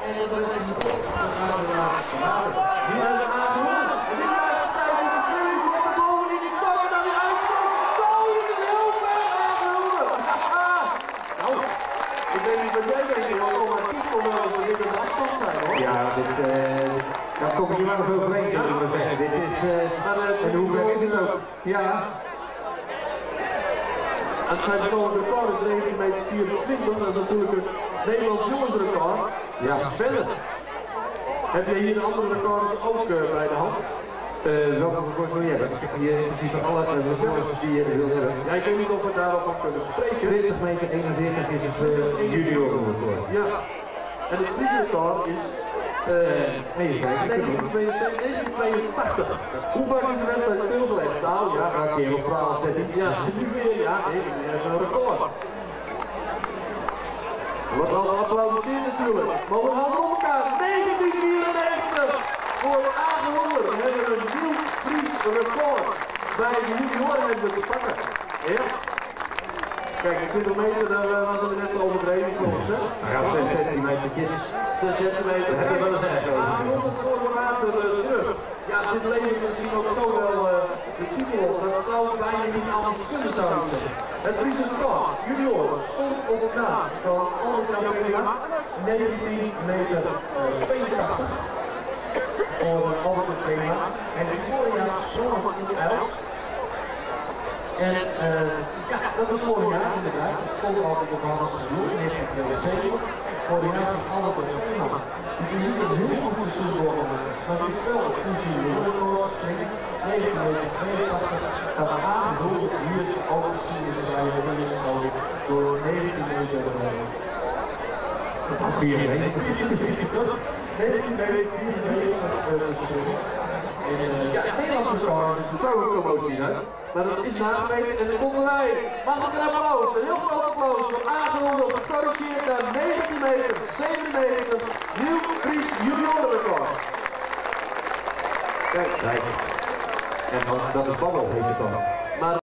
en dat is een hier is het aangewonnen. En dit blijft de tijd in de tweede uur op de boven in die stad en dan die uitstok. Zo, dit is heel ver aangewonnen. Nou, ik weet niet wat jij denkt, maar het kon wel eens een dikke afstand zijn hoor. Ja, daar kom je niet maar veel overheen, zou ik maar zeggen. Dit is, en hoe ver is het ook? Ja. Het zijn persoonlijk record is 19,24 meter. Dat is natuurlijk het Nederlands jongensrecord. Ja, spannend. Heb je hier de andere records ook bij de hand? Welke records wil je hebben? Ik heb hier precies van alle records die je wil hebben. Ja, ik weet niet of we daarop van kunnen spreken. 20 meter 41 is het juniorenrecord. Ja. En het Friesrecord is 1982. Hoe vaak is de wedstrijd stilgelegd? Nou ja, een keer op 12, 13. Ja, nu weer, ja, nee, we hebben een record. Wordt al geapplaudiseerd natuurlijk. Maar we gaan op elkaar. 1994 voor aangewonnen. We hebben een nieuw Fries record bij de junioren hebben we te pakken. Ja. Kijk, de 20 meter, daar was het net overdreven voor ons, hè? Ja, 6 centimetertjes. 6 centimeter. Dat heb ik wel eens eigenlijk. Aangewonnen voor water terug. Ja, dit levert misschien ook zo wel de titel op. Dat zou bijna niet anders kunnen, zou ik zeggen. Het Friese record, junioren, stond op de naam van Anne Cavera, 19 meter 82. Voor Anne Cavera. En dit voorjaar sprong in de Els. En ja, dat was vorig jaar inderdaad. Het stond altijd op Hannes Doel, 1972. Vorig jaar van Anne Cavera. Die niet een heel goed seizoen doorgemaakt. Maar die spel functie junioren springen, 19 meter 82. Dat aangevoerd hier ook de geschiedenisrijden hebben ingeschoten door 19 meter. Dat was 4 meter. 19 meter 94 springen. Ja, het Nederlandse record is een trouwe promotie, hè? Maar dat is nagemeten en dan komen wij. Mag ik een applaus, een heel groot applaus voor aangewonnen, gecorrigeerd naar 19 meter 97, nieuw Fries juniorenrecord. Kijk, en dan, dat is babbel, heet het dan. Maar